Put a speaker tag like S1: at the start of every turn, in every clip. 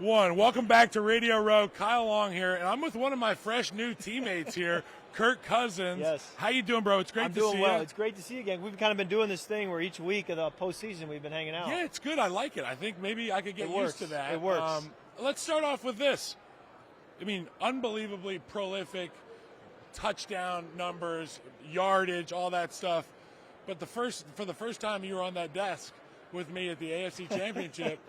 S1: One. Welcome back to Radio Row. Kyle Long here, and I'm with one of my fresh new teammates here, Kirk Cousins.
S2: Yes.
S1: How you doing, bro? It's great
S2: I'm
S1: to see you.
S2: doing well. It's great to see you again. We've kind of been doing this thing where each week of the postseason we've been hanging out.
S1: Yeah, it's good. I like it. I think maybe I could get used to that.
S2: It works.
S1: Let's start off with this. I mean, unbelievably prolific touchdown numbers, yardage, all that stuff. But for the first time you were on that desk with me at the AFC Championship,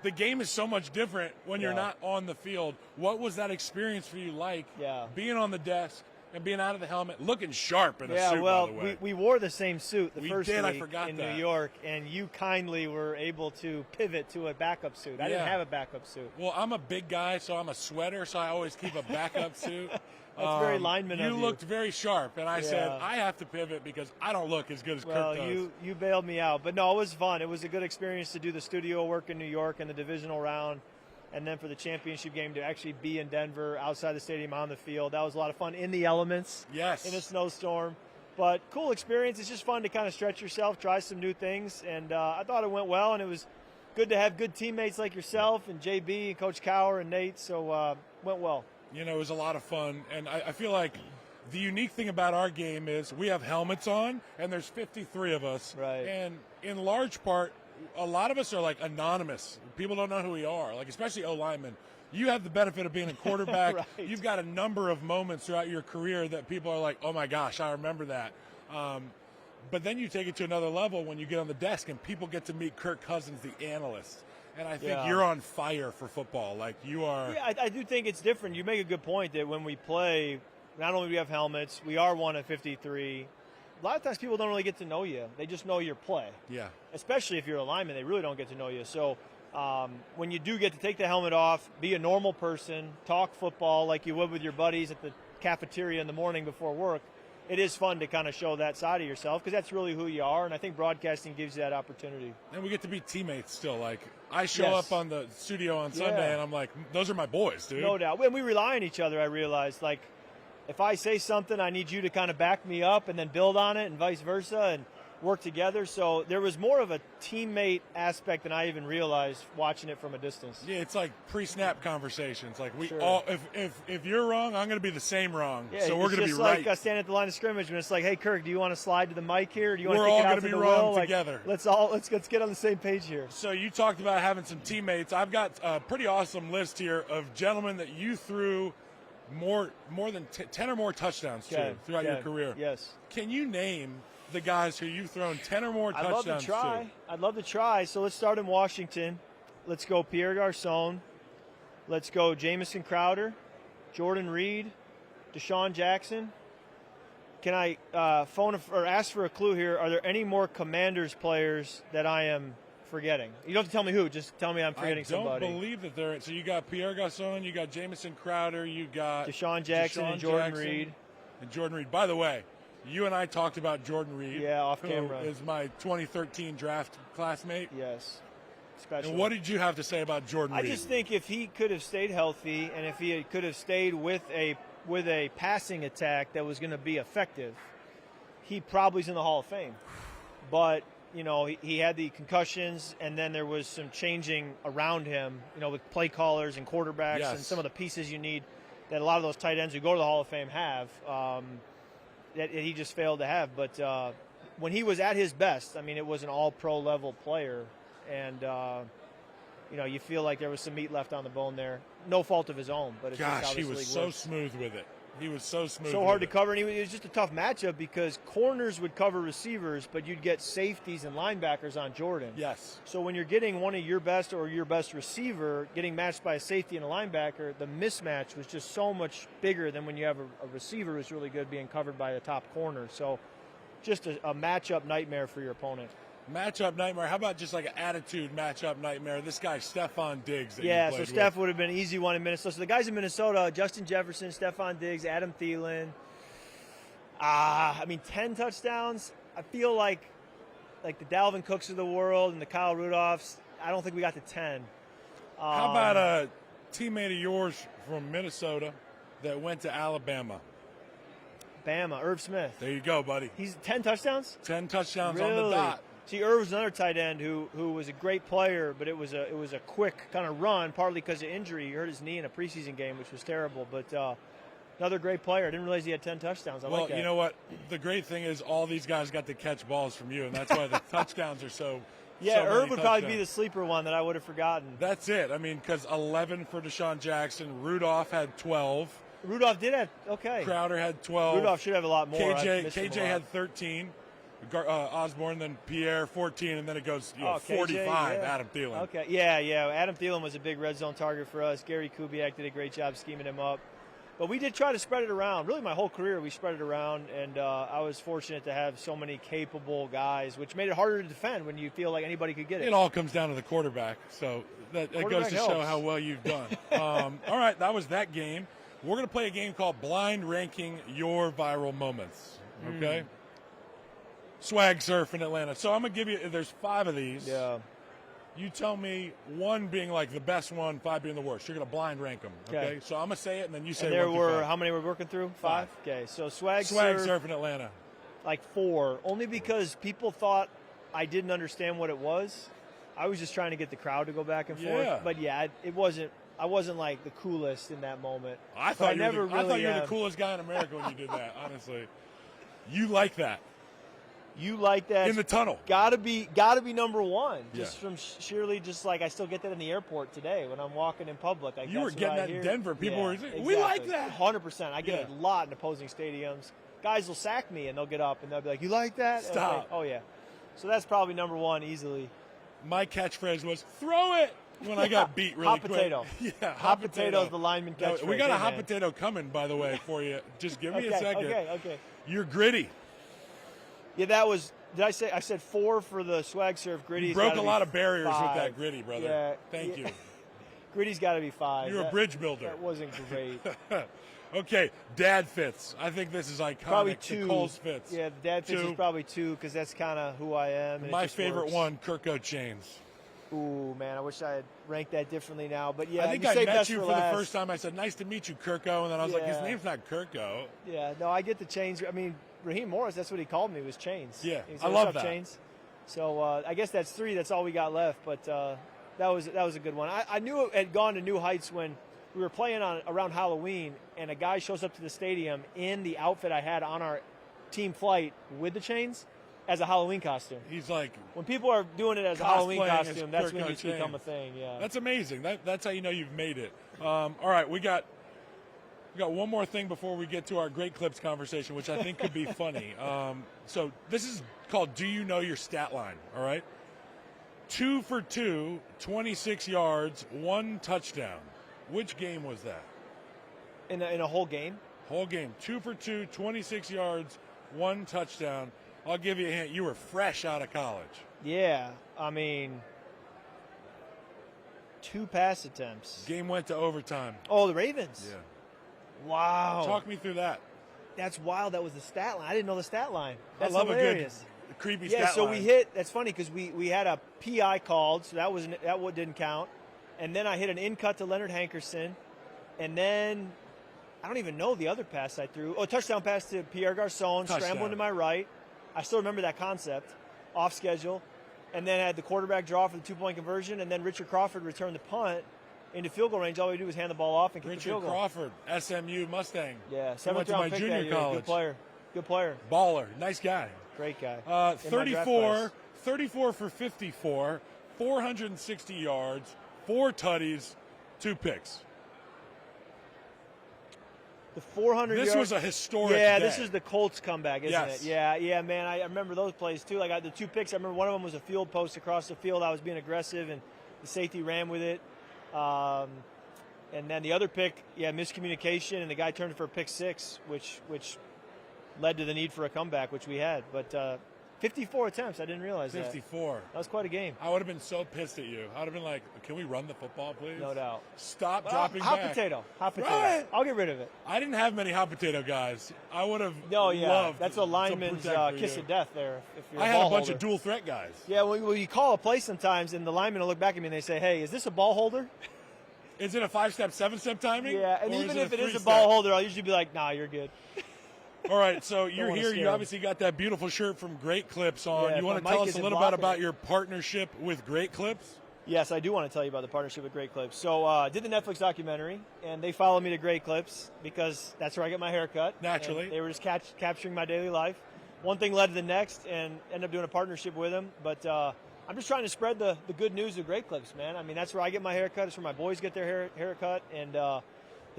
S1: the game is so much different when you're not on the field. What was that experience for you like, being on the desk and being out of the helmet, looking sharp in a suit,
S2: well,
S1: by the way?
S2: we wore the same suit the first week
S1: I forgot
S2: in
S1: that.
S2: New York, and you kindly were able to pivot to a backup suit. I didn't have a backup suit.
S1: Well, I'm a big guy, so I'm a sweater, so I always keep a backup suit.
S2: That's very lineman of you.
S1: You looked very sharp, and I said, I have to pivot because I don't look as good as Kirk does.
S2: Well, you bailed me out. But, no, it was fun. It was a good experience to do the studio work in New York and the divisional round, and then for the championship game to actually be in Denver, outside the stadium, on the field. That was a lot of fun in the elements, in a snowstorm. But cool experience. It's just fun to kind of stretch yourself, try some new things, and I thought it went well, and it was good to have good teammates like yourself and JB and Coach Cower and Nate, so went well.
S1: You know, it was a lot of fun, and I feel like the unique thing about our game is we have helmets on, and there's 53 of us.
S2: Right.
S1: And in large part, a lot of us are, like, anonymous. People don't know who we are, like, especially O-linemen. You have the benefit of being a quarterback.
S2: Right.
S1: You've got a number of moments throughout your career that people are like, oh, my gosh, I remember that. But then you take it to another level when you get on the desk, and people get to meet Kirk Cousins, the analyst. And I think you're on fire for football. Like, you are.
S2: Yeah, I do think it's different. You make a good point that when we play, not only do we have helmets, we are one of 53. A lot of times people don't really get to know you. They just know your play.
S1: Yeah.
S2: Especially if you're a lineman, they really don't get to know you. So when you do get to take the helmet off, be a normal person, talk football like you would with your buddies at the cafeteria in the morning before work, it is fun to kind of show that side of yourself because that's really who you are, and I think broadcasting gives you that opportunity.
S1: And we get to be teammates still. Like, I show up on the studio on Sunday, and I'm like, those are my boys, dude.
S2: No doubt. When we rely on each other, I realized, like, if I say something, I need you to kind of back me up and then build on it and vice versa and work together. So there was more of a teammate aspect than I even realized watching it from a distance.
S1: Yeah, it's like pre-snap conversations. Like, we all, if you're wrong, I'm going to be the same wrong.
S2: Yeah,
S1: so we're going to be
S2: right. It's
S1: right.
S2: like standing at the line of scrimmage, and it's like, hey, Kirk, do you want to slide to the mic here? Do you want
S1: We're
S2: to
S1: all
S2: take it out
S1: going to
S2: to
S1: be
S2: the
S1: wrong
S2: will?
S1: together.
S2: Like, let's get on the same page here.
S1: So you talked about having some teammates. I've got a pretty awesome list here of gentlemen that you threw more than 10 or more touchdowns to throughout your career.
S2: Yes.
S1: Can you name the guys who you've thrown 10 or more touchdowns to?
S2: I'd love to try. So let's start in Washington. Let's go Pierre Garçon. Let's go Jamison Crowder, Jordan Reed, Deshaun Jackson. Can I ask for a clue here? Are there any more Commanders players that I am forgetting? You don't have to tell me who. Just tell me I'm forgetting somebody.
S1: I don't believe that there. So you got Pierre Garçon, you got Jamison Crowder, you got
S2: Deshaun Jackson and Jordan Reed.
S1: And Jordan Reed. By the way, you and I talked about Jordan Reed.
S2: Yeah, off camera.
S1: Who is my 2013 draft classmate.
S2: Yes. Special.
S1: And what did you have to say about Jordan Reed?
S2: I just think if he could have stayed healthy and if he could have stayed with a passing attack that was going to be effective, he probably's in the Hall of Fame. But, you know, he had the concussions, and then there was some changing around him, you know, with play callers and quarterbacks and some of the pieces you need that a lot of those tight ends who go to the Hall of Fame have. That he just failed to have. But when he was at his best, I mean, it was an all-pro level player. And, you know, you feel like there was some meat left on the bone there. No fault of his own. But it's just how this
S1: he was
S2: league
S1: so
S2: works.
S1: smooth with it. He was so smooth.
S2: So hard to cover. And it was just a tough matchup because corners would cover receivers, but you'd get safeties and linebackers on Jordan.
S1: Yes.
S2: So when you're getting one of your best or your best receiver getting matched by a safety and a linebacker, the mismatch was just so much bigger than when you have a receiver who's really good being covered by the top corner. So just a matchup nightmare for your opponent.
S1: Matchup nightmare. How about just like an attitude matchup nightmare? This guy, Stephon Diggs.
S2: So Steph would have been an easy one in Minnesota. So the guys in Minnesota, Justin Jefferson, Stephon Diggs, Adam Thielen. 10 touchdowns. I feel like the Dalvin Cooks of the world and the Kyle Rudolphs. I don't think we got to 10.
S1: How about a teammate of yours from Minnesota that went to Alabama?
S2: Irv Smith.
S1: There you go, buddy.
S2: He's 10 touchdowns?
S1: 10 touchdowns
S2: really?
S1: on the dot.
S2: See, Irv was another tight end who was a great player, but it was a quick kind of run, partly because of injury. He hurt his knee in a preseason game, which was terrible. But another great player. I didn't realize he had 10 touchdowns. I like that.
S1: You know what? The great thing is all these guys got to catch balls from you, and that's why the touchdowns are so.
S2: Yeah,
S1: so
S2: Irv would probably be the sleeper one that I would have forgotten.
S1: That's it. I mean, because 11 for Deshaun Jackson. Rudolph had 12.
S2: Rudolph did have, okay.
S1: Crowder had 12.
S2: Rudolph should have a lot more.
S1: KJ had 13. Osborne, then Pierre, 14, and then it goes 45,
S2: KJ,
S1: Adam Thielen.
S2: Okay, yeah. Adam Thielen was a big red zone target for us. Gary Kubiak did a great job scheming him up. But we did try to spread it around. Really, my whole career, we spread it around, and I was fortunate to have so many capable guys, which made it harder to defend when you feel like anybody could get it.
S1: It all comes down to the quarterback, so that goes to show how well you've done. All right, that was that game. We're going to play a game called Blind Ranking Your Viral Moments, okay? Swag Surf in Atlanta. So I'm going to give you, there's 5 of these.
S2: Yeah.
S1: You tell me 1 being like the best one, 5 being the worst. You're going to blind rank them, okay? So I'm going to say it, and then you say
S2: and there
S1: 1 through
S2: were,
S1: 5.
S2: how many were we working through? 5? Okay, so Swag
S1: Surf in Atlanta.
S2: Like 4, only because people thought I didn't understand what it was. I was just trying to get the crowd to go back and forth. But yeah, it wasn't. I wasn't like the coolest in that moment.
S1: I thought you were the coolest guy in America when you did that. Honestly, you like that.
S2: You like that
S1: in the tunnel?
S2: Gotta be number 1. Just from sheerly, just like I still get that in the airport today when I'm walking in public. Like,
S1: you were getting that in Denver. People were saying,
S2: exactly.
S1: We like that.
S2: 100%. I get it a lot in opposing stadiums. Guys will sack me and they'll get up and they'll be like, "You like that?"
S1: Stop.
S2: Like, oh yeah. So that's probably number 1 easily.
S1: My catchphrase was "throw it" when I got beat really
S2: hot
S1: quick.
S2: Potato.
S1: Yeah,
S2: hot potato is the lineman catchphrase.
S1: We got a hot potato coming, by the way, for you. Just give me a second.
S2: Okay.
S1: You're gritty.
S2: Yeah, that was. Did I say? I said 4 for the Swag Surf. Gritty's
S1: broke a lot of barriers
S2: 5.
S1: with that gritty, brother.
S2: Yeah,
S1: Thank you.
S2: Gritty's got to be 5.
S1: You're a bridge builder.
S2: That wasn't great.
S1: Okay, dad fits. I think this is iconic.
S2: Probably 2.
S1: The Coles fits.
S2: Yeah, the dad fits
S1: 2.
S2: is probably 2 because that's kind of who I am. And
S1: my favorite one, Kirk Chains.
S2: Ooh, man, I wish I had ranked that differently now. But yeah,
S1: I think I met you for the first time. I said, "Nice to meet you, Kirko," and then I was like, "His name's not Kirko."
S2: Yeah, no, I get the Chains. I mean, Raheem Morris, that's what he called me, was Chains.
S1: Yeah,
S2: said,
S1: I love that.
S2: Chains. So I guess that's 3. That's all we got left. But that was a good one. I knew it had gone to new heights when we were playing around Halloween, and a guy shows up to the stadium in the outfit I had on our team flight with the Chains as a Halloween costume.
S1: He's like,
S2: when people are doing it as a Halloween costume, that's when it's
S1: Chains.
S2: become a thing. Yeah,
S1: that's amazing. That's how you know you've made it. All right, we got one more thing before we get to our great clips conversation, which I think could be funny. So this is called "Do You Know Your Stat Line?" All right, 2 for 2, 26 yards, 1 touchdown. Which game was that?
S2: In a whole game.
S1: Whole game. 2 for 2, 26 yards, 1 touchdown. I'll give you a hint. You were fresh out of college.
S2: Yeah, I mean, 2 pass attempts.
S1: Game went to overtime.
S2: Oh, the Ravens.
S1: Yeah.
S2: Wow.
S1: Talk me through that.
S2: That's wild. That was the stat line. I didn't know the stat line. That's
S1: I love
S2: hilarious.
S1: a good creepy
S2: stat
S1: line.
S2: Yeah, so we hit. That's funny because we had a PI called, so that didn't count. And then I hit an in cut to Leonard Hankerson, and then I don't even know the other pass I threw. Oh, touchdown pass to Pierre Garçon, scrambling to my right. I still remember that concept, off schedule. And then I had the quarterback draw for the 2-point conversion, and then Richard Crawford returned the punt into field goal range. All we do was hand the ball off and kick the field goal.
S1: Richard Crawford, SMU Mustang.
S2: Yeah,
S1: he went to my junior college.
S2: Good player.
S1: Baller. Nice guy.
S2: Great guy.
S1: 34 for 54, 460 yards, 4 tutties, 2 picks.
S2: The 400
S1: This
S2: yards.
S1: was a historic
S2: Yeah,
S1: day.
S2: This is the Colts comeback, isn't it? Yeah, man. I remember those plays, too. Like the 2 picks, I remember one of them was a field post across the field. I was being aggressive, and the safety ran with it. And then the other pick, miscommunication, and the guy turned it for a pick 6, which led to the need for a comeback, which we had. But 54 attempts, I didn't realize
S1: 54.
S2: That was quite a game.
S1: I would have been so pissed at you. I would have been like, "Can we run the football, please?"
S2: No doubt.
S1: Stop dropping
S2: hot
S1: back.
S2: Potato.
S1: Right.
S2: I'll get rid of it.
S1: I didn't have many hot potato guys. I would have loved
S2: That's a lineman's kiss
S1: you.
S2: of death there. If you're
S1: I
S2: a
S1: had
S2: ball
S1: a bunch
S2: holder.
S1: of dual threat guys.
S2: Yeah, well, you call a play sometimes, and the lineman will look back at me and they say, "Hey, is this a ball holder?"
S1: Is it a 5-step, 7-step timing?
S2: Yeah, and
S1: or
S2: even
S1: is
S2: if it is a
S1: 3-step?
S2: ball holder, I'll usually be like, "Nah, you're good."
S1: All right, so you're
S2: wanna
S1: here.
S2: scare
S1: You
S2: 'em.
S1: obviously got that beautiful shirt from Great Clips on.
S2: Yeah,
S1: You want
S2: if
S1: to
S2: my
S1: tell
S2: mic
S1: us a
S2: isn't
S1: little bit
S2: blocking
S1: about
S2: it.
S1: your partnership with Great Clips?
S2: Yes, I do want to tell you about the partnership with Great Clips. So I did the Netflix documentary, and they followed me to Great Clips because that's where I get my hair cut.
S1: Naturally.
S2: And they were just capturing my daily life. One thing led to the next, and ended up doing a partnership with them. But I'm just trying to spread the good news of Great Clips, man. I mean, that's where I get my hair cut. It's where my boys get their hair cut. And the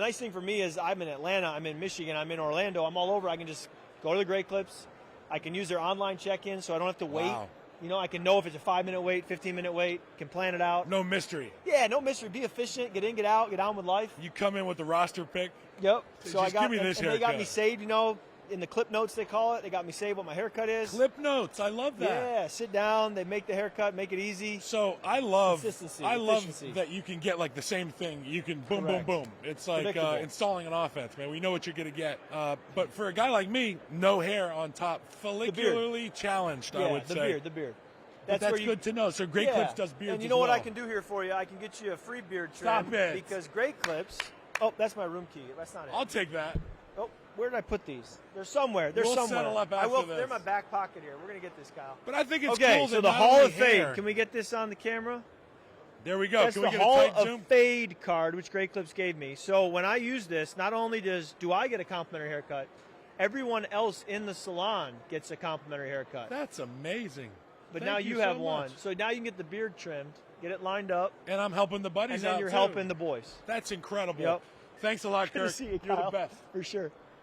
S2: nice thing for me is I'm in Atlanta, I'm in Michigan, I'm in Orlando. I'm all over. I can just go to the Great Clips. I can use their online check-in, so I don't have to wait.
S1: Wow.
S2: You know, I can know if it's a 5-minute wait, 15-minute wait, can plan it out.
S1: No mystery.
S2: Yeah, no mystery. Be efficient, get in, get out, get on with life.
S1: You come in with the roster pick.
S2: Yep.
S1: So
S2: So I
S1: just
S2: got
S1: give me this
S2: and they got me
S1: haircut.
S2: saved, you know, in the clip notes they call it. They got me saved what my haircut is.
S1: Clip notes. I love that.
S2: Yeah, sit down, they make the haircut, make it easy.
S1: So I love
S2: Consistency,
S1: that
S2: efficiency.
S1: you can get like the same thing. You can boom,
S2: Correct.
S1: boom, boom. It's like
S2: Predictable.
S1: installing an offense, man. We know what you're going to get. But for a guy like me, no hair on top, follicularly challenged,
S2: Yeah,
S1: I would
S2: the
S1: say.
S2: beard.
S1: But that's
S2: where you,
S1: good to know. So Great
S2: yeah.
S1: Clips does beards
S2: And you
S1: as
S2: know what
S1: well.
S2: I can do here for you? I can get you a free beard trim.
S1: Stop it.
S2: Because Great Clips. Oh, that's my room key. That's not it.
S1: I'll take that.
S2: Oh, where did I put these? They're somewhere. They're
S1: We'll
S2: somewhere.
S1: settle up
S2: I
S1: after
S2: will.
S1: this.
S2: They're in my back pocket here. We're gonna get this, Kyle.
S1: But I think it's
S2: Okay,
S1: cool
S2: so
S1: that
S2: the
S1: not
S2: Hall
S1: only
S2: of Fade.
S1: hair-
S2: Can we get this on the camera?
S1: There we go.
S2: That's
S1: Can
S2: the
S1: we get
S2: Hall
S1: a tight
S2: of
S1: zoom?
S2: Fade card, which Great Clips gave me. So when I use this, not only do I get a complimentary haircut, everyone else in the salon gets a complimentary haircut.
S1: That's amazing.
S2: But
S1: Thank
S2: now
S1: you
S2: you
S1: so
S2: have
S1: much.
S2: one. So now you can get the beard trimmed, get it lined up,
S1: And I'm helping the buddies
S2: and then
S1: out
S2: you're
S1: too.
S2: helping the boys.
S1: That's incredible.
S2: Yep.
S1: Thanks a lot,
S2: Good
S1: Kirk.
S2: to see you,
S1: You're
S2: Kyle.
S1: the best.
S2: For sure.